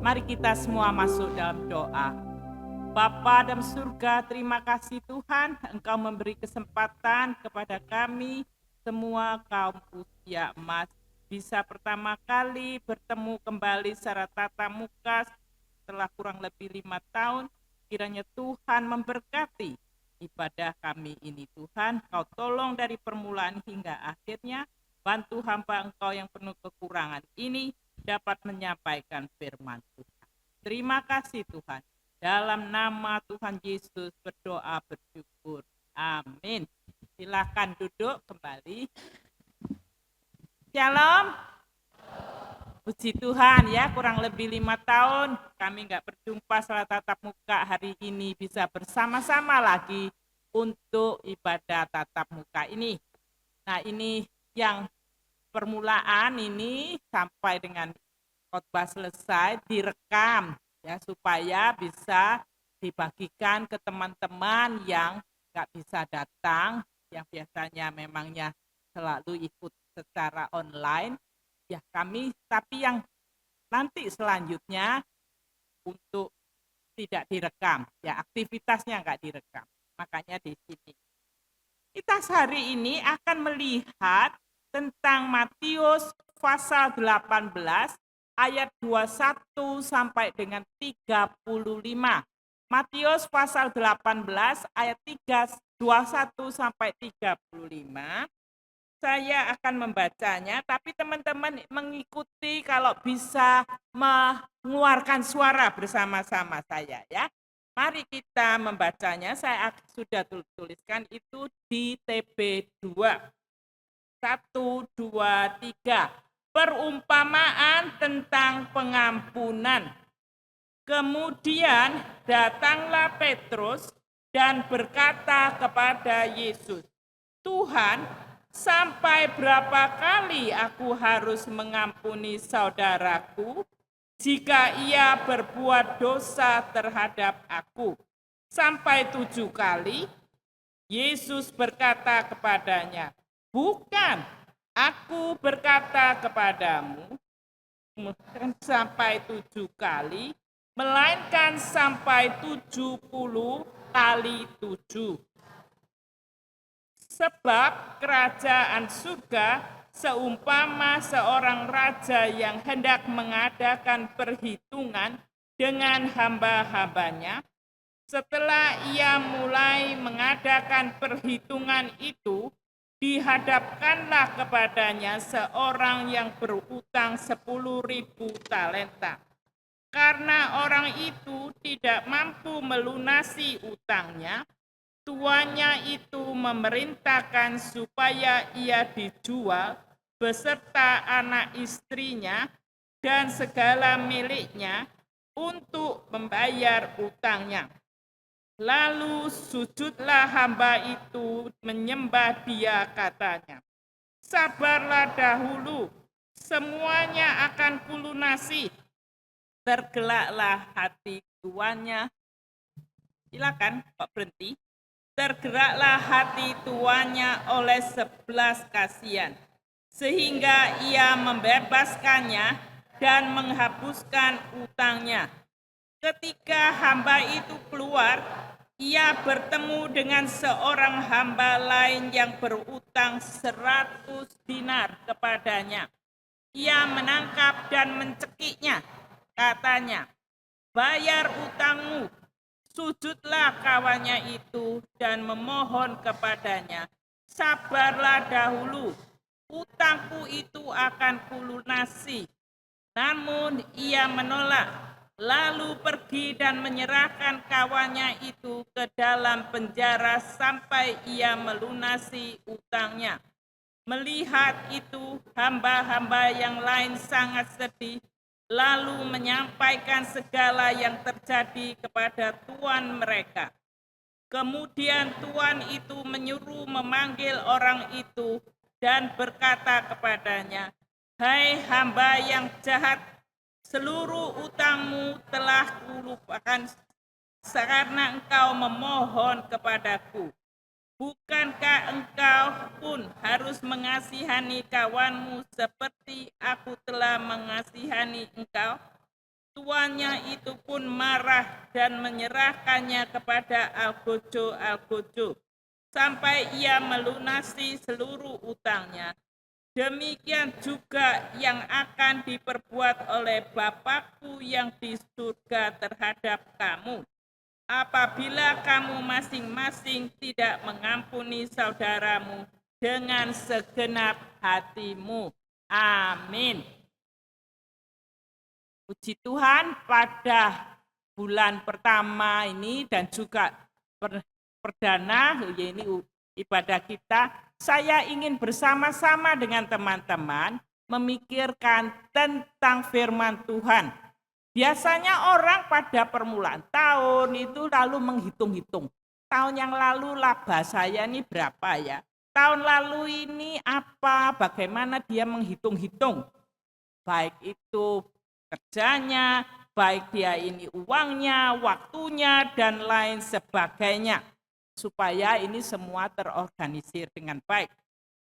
Mari kita semua masuk dalam doa. Bapa dalam surga, terima kasih Tuhan, Engkau memberi kesempatan kepada kami semua kaum usia emas bisa pertama kali bertemu kembali secara tatap muka setelah kurang lebih 5 tahun. Kiranya Tuhan memberkati ibadah kami ini Tuhan. Kau tolong dari permulaan hingga akhirnya. Bantu hamba Engkau yang penuh kekurangan ini dapat menyampaikan firman Tuhan. Terima kasih Tuhan. Dalam nama Tuhan Yesus berdoa bersyukur. Amin. Silakan duduk kembali. Shalom. Puji Tuhan ya, kurang lebih 5 tahun kami nggak berjumpa secara tatap muka. Hari ini bisa bersama-sama lagi untuk ibadah tatap muka ini. Nah ini yang permulaan ini sampai dengan khotbah selesai direkam ya supaya bisa dibagikan ke teman-teman yang nggak bisa datang, yang biasanya memangnya selalu ikut secara online ya kami, tapi yang nanti selanjutnya untuk tidak direkam ya, aktivitasnya nggak direkam. Makanya di sini kita hari ini akan melihat tentang Matius pasal 18 ayat 21 sampai dengan 35. Matius pasal 18 ayat 21 sampai 35. Saya akan membacanya, tapi teman-teman mengikuti kalau bisa mengeluarkan suara bersama-sama saya ya. Mari kita membacanya, saya sudah tuliskan itu di TB2. 1, 2, 3. Perumpamaan tentang pengampunan. Kemudian datanglah Petrus dan berkata kepada Yesus, Tuhan, sampai berapa kali aku harus mengampuni saudaraku jika ia berbuat dosa terhadap aku? Sampai 7 kali? Yesus berkata kepadanya, bukan, aku berkata kepadamu, sampai 7 kali, melainkan sampai 70 kali 7. Sebab kerajaan surga seumpama seorang raja yang hendak mengadakan perhitungan dengan hamba-hambanya. Setelah ia mulai mengadakan perhitungan itu, dihadapkanlah kepadanya seorang yang berutang 10.000 talenta. Karena orang itu tidak mampu melunasi utangnya, tuannya itu memerintahkan supaya ia dijual beserta anak istrinya dan segala miliknya untuk membayar utangnya. Lalu sujudlah hamba itu menyembah dia, katanya, sabarlah dahulu, semuanya akan kulunasi. Tergeraklah hati tuannya. Silakan Pak berhenti. Tergeraklah hati tuannya oleh 11 kasihan, sehingga ia membebaskannya dan menghapuskan utangnya. Ketika hamba itu keluar, ia bertemu dengan seorang hamba lain yang berutang 100 dinar kepadanya. Ia menangkap dan mencekiknya, katanya, bayar utangmu. Sujudlah kawannya itu dan memohon kepadanya, sabarlah dahulu, utangku itu akan kulunasi. Namun ia menolak, lalu pergi dan menyerahkan kawannya itu ke dalam penjara sampai ia melunasi utangnya. Melihat itu, hamba-hamba yang lain sangat sedih, lalu menyampaikan segala yang terjadi kepada tuan mereka. Kemudian tuan itu menyuruh memanggil orang itu dan berkata kepadanya, hai hamba yang jahat, seluruh utangmu telah kulupakan karena engkau memohon kepadaku. Bukankah engkau pun harus mengasihani kawanmu seperti aku telah mengasihani engkau? Tuannya itu pun marah dan menyerahkannya kepada algojo sampai ia melunasi seluruh utangnya. Demikian juga yang akan diperbuat oleh Bapakku yang di surga terhadap kamu, apabila kamu masing-masing tidak mengampuni saudaramu dengan segenap hatimu. Amin. Puji Tuhan, pada bulan pertama ini dan juga perdana, ini ibadah kita, saya ingin bersama-sama dengan teman-teman memikirkan tentang firman Tuhan. Biasanya orang pada permulaan tahun itu lalu menghitung-hitung. Tahun yang lalu laba saya ini berapa ya? Tahun lalu ini apa? Bagaimana dia menghitung-hitung? Baik itu kerjanya, baik dia ini uangnya, waktunya, dan lain sebagainya. Supaya ini semua terorganisir dengan baik.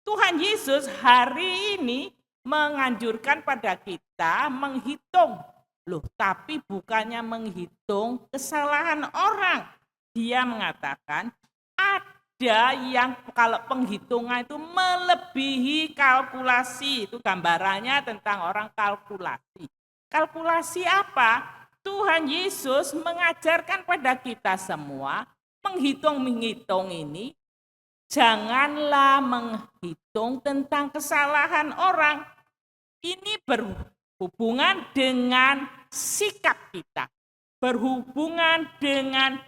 Tuhan Yesus hari ini menganjurkan pada kita menghitung. Loh, tapi bukannya menghitung kesalahan orang. Dia mengatakan ada yang kalau penghitungan itu melebihi kalkulasi. Itu gambarannya tentang orang kalkulasi. Kalkulasi apa? Tuhan Yesus mengajarkan pada kita semua, menghitung ini, janganlah menghitung tentang kesalahan orang. Ini berhubungan dengan sikap kita. Berhubungan dengan,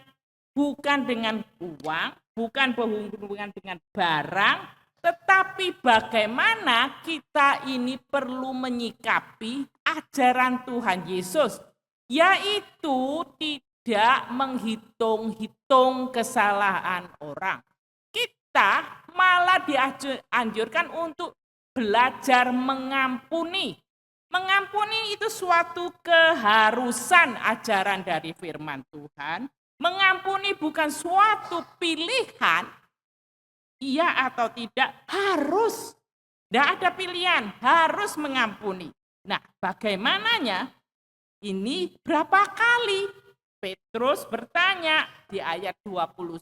bukan dengan uang, bukan berhubungan dengan barang, tetapi bagaimana kita ini perlu menyikapi ajaran Tuhan Yesus, yaitu tidak menghitung-hitung kesalahan orang. Kita malah dianjurkan untuk belajar mengampuni. Mengampuni itu suatu keharusan ajaran dari firman Tuhan. Mengampuni bukan suatu pilihan, iya atau tidak, harus. Tidak ada pilihan, harus mengampuni. Nah, bagaimananya? Ini berapa kali? Petrus bertanya di ayat 21,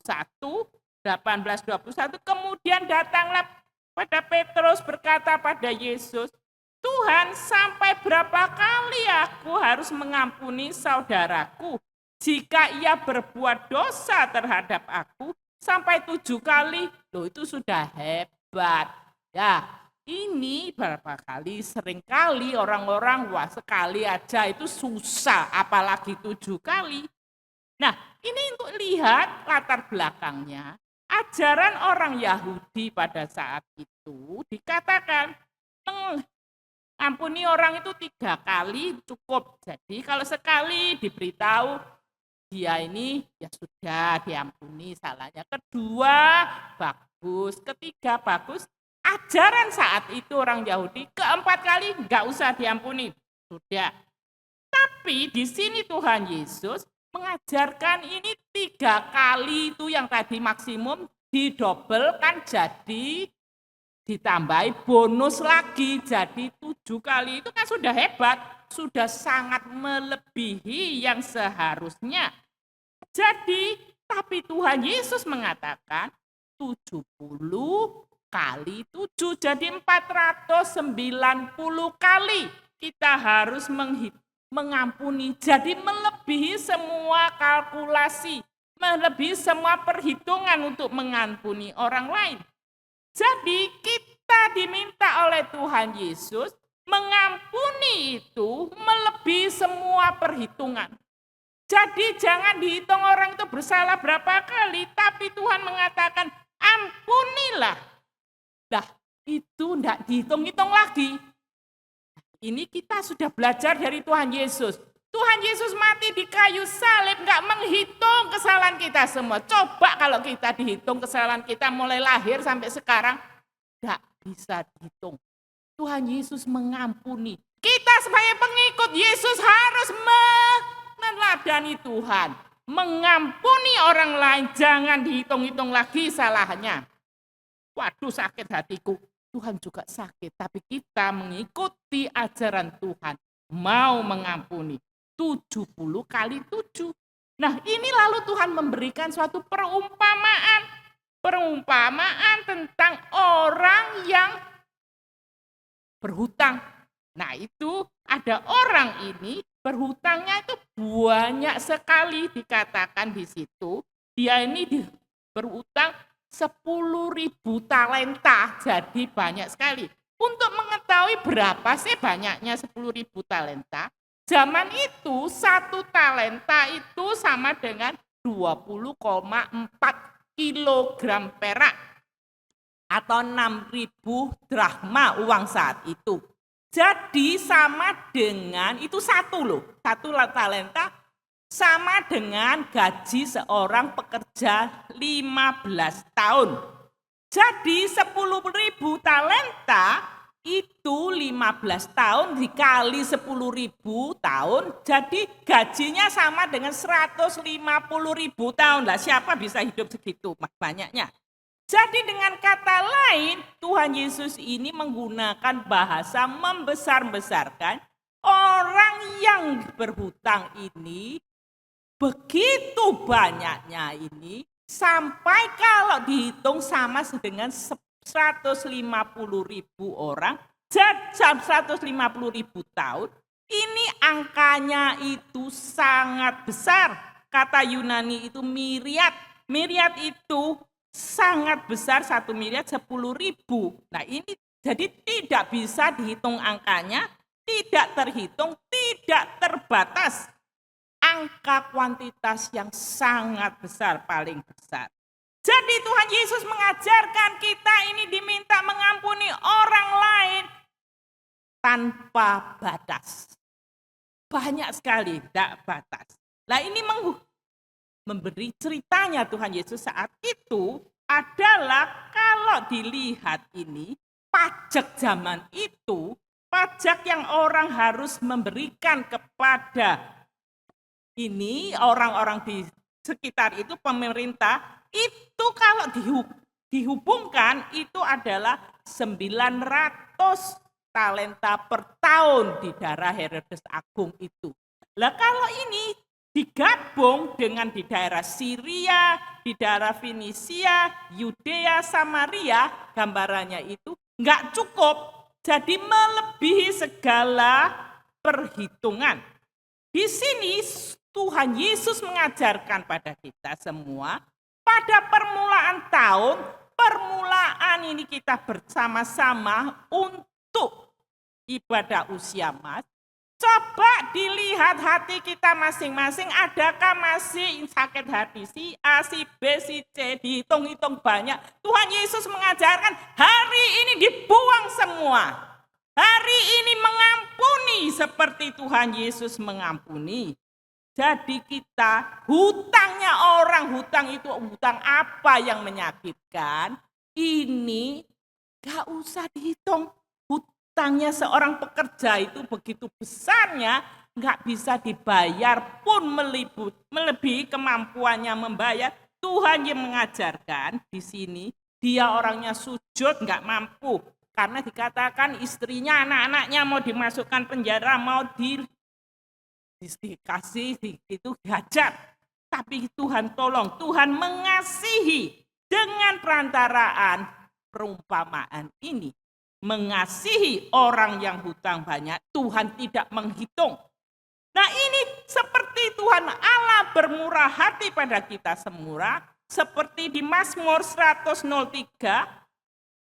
18-21, kemudian datanglah pada Petrus berkata pada Yesus, Tuhan, sampai berapa kali aku harus mengampuni saudaraku jika ia berbuat dosa terhadap aku? Sampai 7 kali, loh itu sudah hebat. Ya, ini berapa kali, sering kali orang-orang, wah sekali aja itu susah, apalagi 7 kali. Nah, ini untuk lihat latar belakangnya. Ajaran orang Yahudi pada saat itu dikatakan, mengampuni orang itu 3 kali cukup. Jadi kalau sekali diberitahu, dia ini ya sudah diampuni salahnya. Kedua, bagus. Ketiga, bagus. Ajaran saat itu orang Yahudi, keempat kali nggak usah diampuni. Sudah. Tapi di sini Tuhan Yesus mengajarkan ini 3 kali itu yang tadi maksimum didobelkan jadi ditambahi bonus lagi jadi 7 kali. Itu kan sudah hebat, sudah sangat melebihi yang seharusnya. Jadi, tapi Tuhan Yesus mengatakan 70 kali 7, jadi 490 kali kita harus mengampuni. Jadi melebihi semua kalkulasi, melebihi semua perhitungan untuk mengampuni orang lain. Jadi kita diminta oleh Tuhan Yesus mengampuni itu melebihi semua perhitungan. Jadi jangan dihitung orang itu bersalah berapa kali, tapi Tuhan mengatakan ampunilah. Nah, itu tidak dihitung-hitung lagi. Ini kita sudah belajar dari Tuhan Yesus. Tuhan Yesus mati di kayu salib, nggak menghitung kesalahan kita semua. Coba kalau kita dihitung kesalahan kita mulai lahir sampai sekarang, nggak bisa dihitung. Tuhan Yesus mengampuni. Kita sebagai pengikut Yesus harus meneladani Tuhan. Mengampuni orang lain, jangan dihitung-hitung lagi salahnya. Waduh, sakit hatiku. Tuhan juga sakit, tapi kita mengikuti ajaran Tuhan, mau mengampuni. 70 kali 7. Nah, ini lalu Tuhan memberikan suatu perumpamaan tentang orang yang berhutang. Nah, itu ada orang ini berhutangnya itu banyak sekali, dikatakan di situ. Dia ini berhutang 10.000 talenta, jadi banyak sekali. Untuk mengetahui berapa sih banyaknya 10.000 talenta, zaman itu 1 talenta itu sama dengan 20,4 kilogram perak atau 6.000 drachma uang saat itu. Jadi sama dengan, itu satu talenta sama dengan gaji seorang pekerja 15 tahun. Jadi 10.000 talenta itu 15 tahun dikali 10.000 tahun, jadi gajinya sama dengan 150.000 tahun. Lah siapa bisa hidup segitu banyaknya? Jadi dengan kata lain, Tuhan Yesus ini menggunakan bahasa membesar-besarkan orang yang berhutang ini, begitu banyaknya ini, sampai kalau dihitung sama dengan 150.000 orang, 150.000 tahun, ini angkanya itu sangat besar. Kata Yunani itu myriad. Myriad itu sangat besar, 1 miliar 10.000. Nah ini jadi tidak bisa dihitung angkanya, tidak terhitung, tidak terbatas. Angka kuantitas yang sangat besar, paling besar. Jadi Tuhan Yesus mengajarkan kita ini diminta mengampuni orang lain tanpa batas. Banyak sekali, tidak batas. Nah ini memberi ceritanya Tuhan Yesus saat itu adalah kalau dilihat ini pajak zaman itu, pajak yang orang harus memberikan kepada ini orang-orang di sekitar itu, pemerintah, itu kalau dihubungkan itu adalah 900 talenta per tahun di daerah Herodes Agung itu. Lah kalau ini digabung dengan di daerah Syria, di daerah Fenisia, Yudea, Samaria, gambarannya itu enggak cukup. Jadi melebihi segala perhitungan. Di sini Tuhan Yesus mengajarkan pada kita semua, pada permulaan tahun, permulaan ini kita bersama-sama untuk ibadah usia Mas. Coba dilihat hati kita masing-masing, adakah masih sakit hati si A, si B, si C, dihitung-hitung banyak. Tuhan Yesus mengajarkan hari ini dibuang semua. Hari ini mengampuni seperti Tuhan Yesus mengampuni. Jadi kita, hutangnya orang, hutang itu hutang apa yang menyakitkan, ini gak usah dihitung. Hutangnya seorang pekerja itu begitu besarnya, gak bisa dibayar pun melebihi kemampuannya membayar. Tuhan yang mengajarkan di sini, dia orangnya sujud gak mampu. Karena dikatakan istrinya, anak-anaknya mau dimasukkan penjara, mau dikasih itu dihajar. Tapi Tuhan tolong, Tuhan mengasihi dengan perantaraan perumpamaan ini. Mengasihi orang yang hutang banyak, Tuhan tidak menghitung. Nah ini seperti Tuhan Allah bermurah hati pada kita semua, seperti di Mazmur 103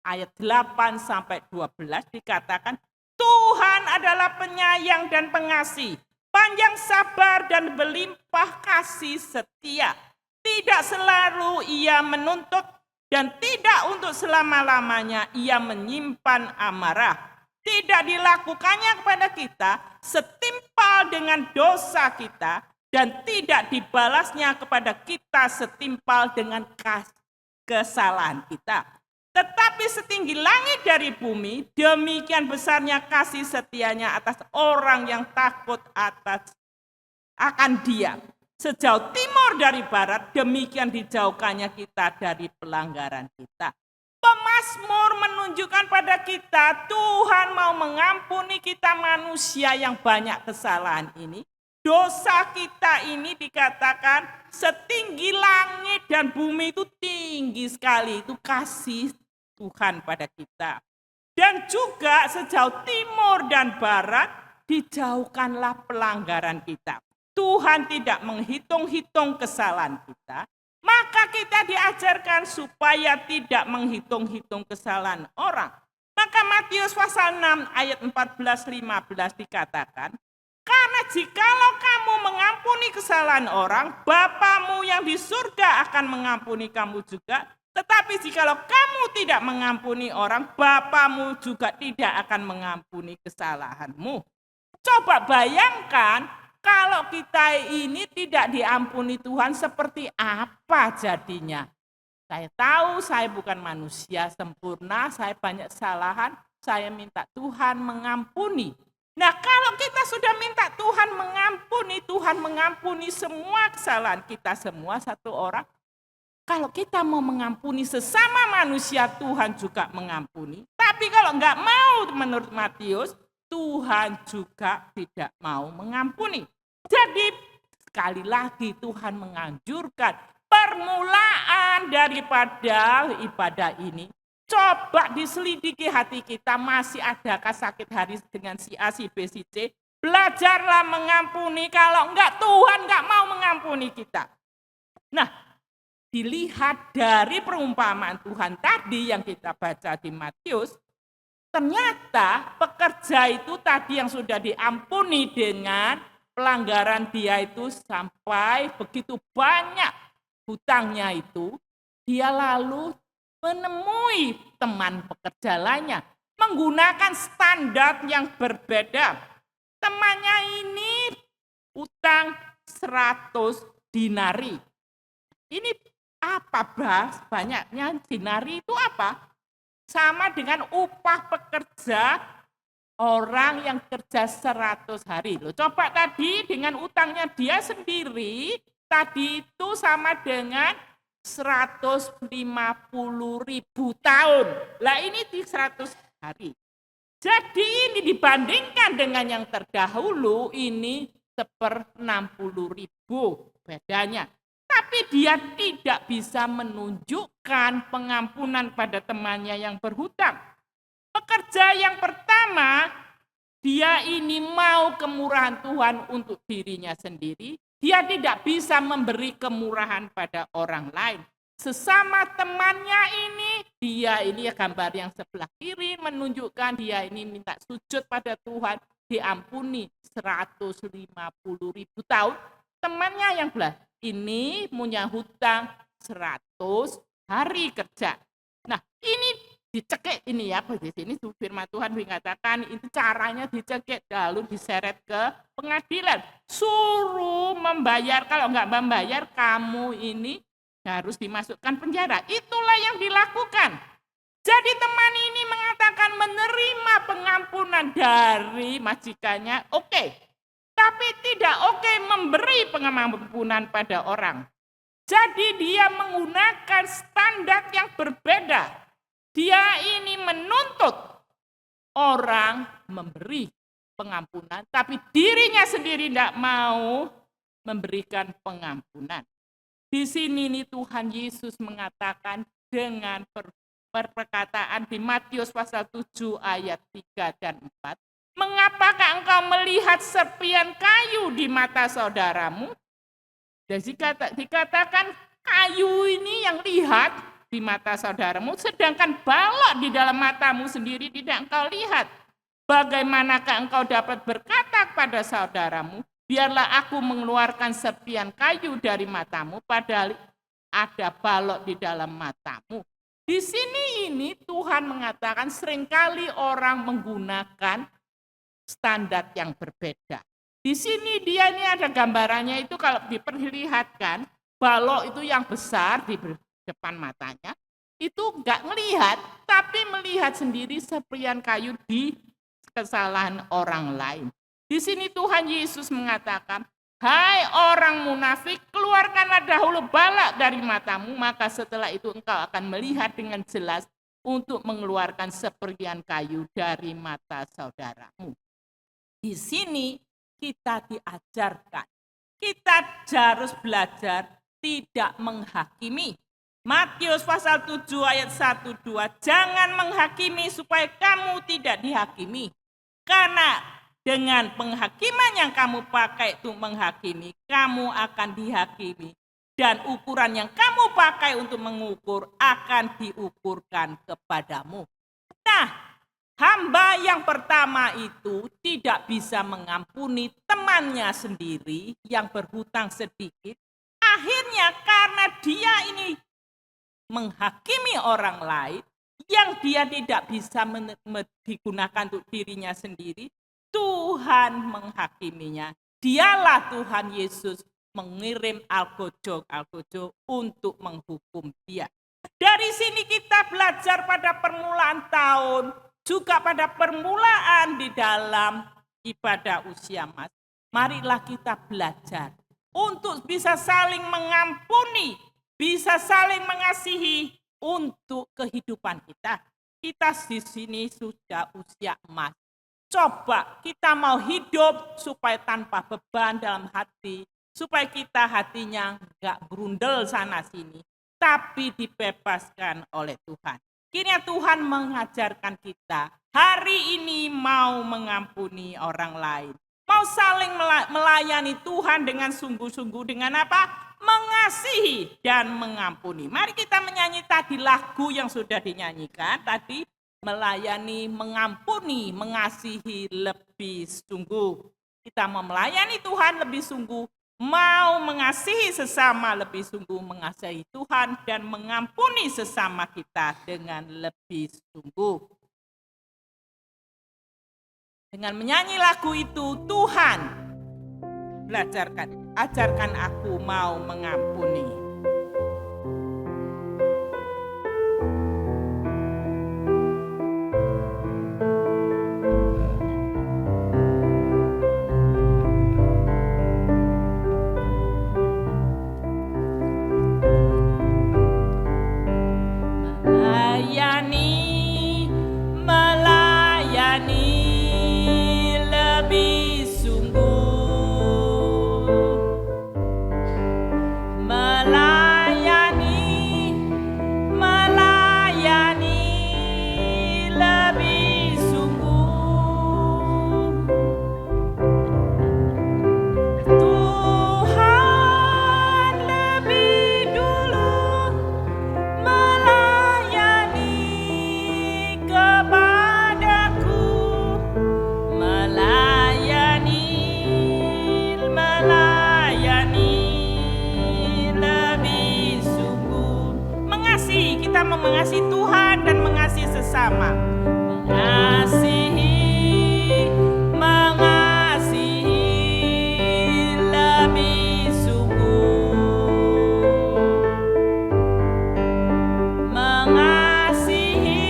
ayat 8 sampai 12 dikatakan, Tuhan adalah penyayang dan pengasih, panjang sabar dan berlimpah kasih setia. Tidak selalu ia menuntut dan tidak untuk selama-lamanya ia menyimpan amarah. Tidak dilakukannya kepada kita setimpal dengan dosa kita dan tidak dibalasnya kepada kita setimpal dengan kesalahan kita. Tetapi setinggi langit dari bumi, demikian besarnya kasih setianya atas orang yang takut akan Dia. Sejauh timur dari barat, demikian dijauhkannya kita dari pelanggaran kita. Pemazmur menunjukkan pada kita, Tuhan mau mengampuni kita manusia yang banyak kesalahan ini. Dosa kita ini dikatakan setinggi langit dan bumi, itu tinggi sekali. Itu kasih Tuhan pada kita. Dan juga sejauh timur dan barat dijauhkanlah pelanggaran kita. Tuhan tidak menghitung-hitung kesalahan kita. Maka kita diajarkan supaya tidak menghitung-hitung kesalahan orang. Maka Matius pasal 6 ayat 14-15 dikatakan, karena jikalau kamu mengampuni kesalahan orang, Bapamu yang di surga akan mengampuni kamu juga. Tetapi jikalau kamu tidak mengampuni orang, Bapamu juga tidak akan mengampuni kesalahanmu. Coba bayangkan kalau kita ini tidak diampuni Tuhan, seperti apa jadinya? Saya tahu saya bukan manusia sempurna, saya banyak kesalahan, saya minta Tuhan mengampuni. Nah, kalau kita sudah minta Tuhan mengampuni semua kesalahan kita semua, satu orang. Kalau kita mau mengampuni sesama manusia, Tuhan juga mengampuni. Tapi kalau enggak mau menurut Matius, Tuhan juga tidak mau mengampuni. Jadi sekali lagi Tuhan menganjurkan permulaan daripada ibadah ini. Coba diselidiki hati kita, masih adakah sakit hati dengan si A, si B, si C. Belajarlah mengampuni, kalau enggak Tuhan enggak mau mengampuni kita. Nah, dilihat dari perumpamaan Tuhan tadi yang kita baca di Matius, ternyata pekerja itu tadi yang sudah diampuni dengan pelanggaran dia itu sampai begitu banyak hutangnya itu, dia lalu menemui teman pekerja lainnya menggunakan standar yang berbeda. Temannya ini utang 100 dinari. Ini apa bahas banyaknya dinari itu apa? Sama dengan upah pekerja orang yang kerja 100 hari. Loh, coba tadi dengan utangnya dia sendiri, tadi itu sama dengan 150.000 tahun. Lah ini di 100 hari. Jadi ini dibandingkan dengan yang terdahulu, ini 160.000 bedanya. Tapi dia tidak bisa menunjukkan pengampunan pada temannya yang berhutang. Pekerja yang pertama, dia ini mau kemurahan Tuhan untuk dirinya sendiri. Dia tidak bisa memberi kemurahan pada orang lain. Sesama temannya ini, dia ini ya gambar yang sebelah kiri menunjukkan dia ini minta sujud pada Tuhan, diampuni 150.000 tahun. Temannya yang belah ini punya hutang 100 hari kerja. Nah, ini dicekik ini ya, di sini firman Tuhan mengatakan itu caranya dicekik lalu diseret ke pengadilan. Suruh membayar, kalau enggak membayar kamu ini harus dimasukkan penjara. Itulah yang dilakukan. Jadi teman ini mengatakan menerima pengampunan dari majikannya, oke. Tapi tidak oke memberi pengampunan pada orang. Jadi dia menggunakan standar yang berbeda. Dia ini menuntut orang memberi pengampunan, tapi dirinya sendiri tidak mau memberikan pengampunan. Di sini nih Tuhan Yesus mengatakan dengan perkataan di Matius pasal 7 ayat 3 dan 4. Mengapakah engkau melihat serpian kayu di mata saudaramu? Dan dikatakan kayu ini yang lihat di mata saudaramu, sedangkan balok di dalam matamu sendiri tidak engkau lihat. Bagaimanakah engkau dapat berkata kepada saudaramu, biarlah aku mengeluarkan serpian kayu dari matamu, padahal ada balok di dalam matamu. Di sini ini Tuhan mengatakan seringkali orang menggunakan standar yang berbeda. Di sini dia ini ada gambarannya itu kalau diperlihatkan, balok itu yang besar di depan matanya, itu enggak melihat, tapi melihat sendiri serpian kayu di kesalahan orang lain. Di sini Tuhan Yesus mengatakan, hai orang munafik, keluarkanlah dahulu balak dari matamu, maka setelah itu engkau akan melihat dengan jelas untuk mengeluarkan serpian kayu dari mata saudaramu. Di sini kita diajarkan. Kita harus belajar tidak menghakimi. Matius pasal 7 ayat 1-2, jangan menghakimi supaya kamu tidak dihakimi. Karena dengan penghakiman yang kamu pakai untuk menghakimi, kamu akan dihakimi. Dan ukuran yang kamu pakai untuk mengukur akan diukurkan kepadamu. Nah, hamba yang pertama itu tidak bisa mengampuni temannya sendiri yang berhutang sedikit. Akhirnya karena dia ini menghakimi orang lain yang dia tidak bisa digunakan untuk dirinya sendiri, Tuhan menghakiminya. Dialah Tuhan Yesus mengirim Al-Gojok untuk menghukum dia. Dari sini kita belajar pada permulaan tahun, juga pada permulaan di dalam ibadah usia emas. Marilah kita belajar untuk bisa saling mengampuni, bisa saling mengasihi untuk kehidupan kita. Kita di sini sudah usia emas. Coba kita mau hidup supaya tanpa beban dalam hati, supaya kita hatinya enggak berundel sana sini, tapi dibebaskan oleh Tuhan. Kiranya Tuhan mengajarkan kita hari ini mau mengampuni orang lain. Mau saling melayani Tuhan dengan sungguh-sungguh, dengan apa? Mengasihi dan mengampuni. Mari kita menyanyi tadi lagu yang sudah dinyanyikan tadi, melayani, mengampuni, mengasihi lebih sungguh. Kita mau melayani Tuhan lebih sungguh, mau mengasihi sesama lebih sungguh, mengasihi Tuhan dan mengampuni sesama kita dengan lebih sungguh. Dengan menyanyi lagu itu, Tuhan ajarkan aku mau mengampuni. Mengasihi Tuhan dan mengasihi sesama. Mengasihi lebih sungguh. Mengasihi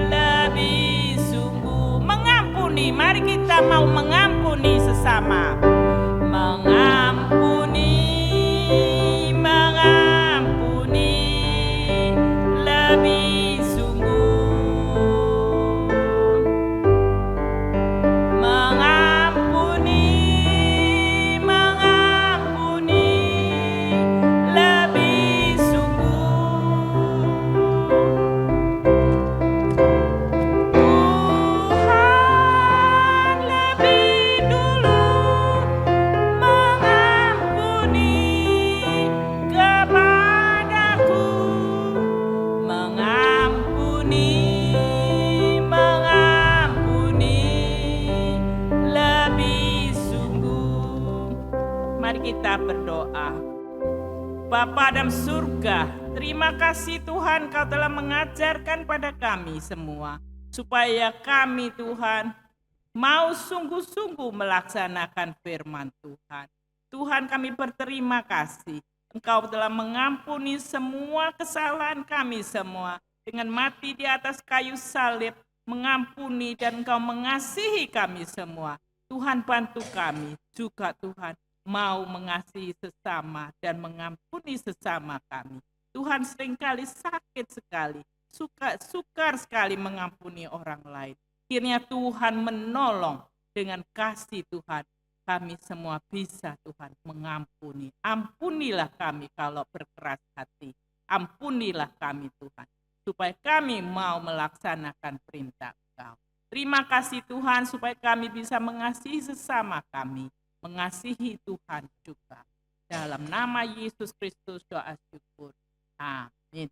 lebih sungguh. Mari kita mau mengampuni sesama. Mengampuni lebih sungguh. Mengampuni lebih sungguh. Mari kita berdoa. Bapa dalam surga, terima kasih Tuhan Kau telah mengajarkan pada kami semua, supaya kami Tuhan mau sungguh-sungguh melaksanakan firman Tuhan. Tuhan, kami berterima kasih. Engkau telah mengampuni semua kesalahan kami semua. Dengan mati di atas kayu salib, mengampuni dan Engkau mengasihi kami semua. Tuhan, bantu kami juga Tuhan mau mengasihi sesama dan mengampuni sesama kami. Tuhan, seringkali sakit sekali, sukar sekali mengampuni orang lain. Akhirnya Tuhan menolong dengan kasih Tuhan. Kami semua bisa Tuhan mengampuni. Ampunilah kami kalau berkeras hati. Ampunilah kami Tuhan. Supaya kami mau melaksanakan perintah Engkau. Terima kasih Tuhan supaya kami bisa mengasihi sesama kami. Mengasihi Tuhan juga. Dalam nama Yesus Kristus doa syukur. Amin.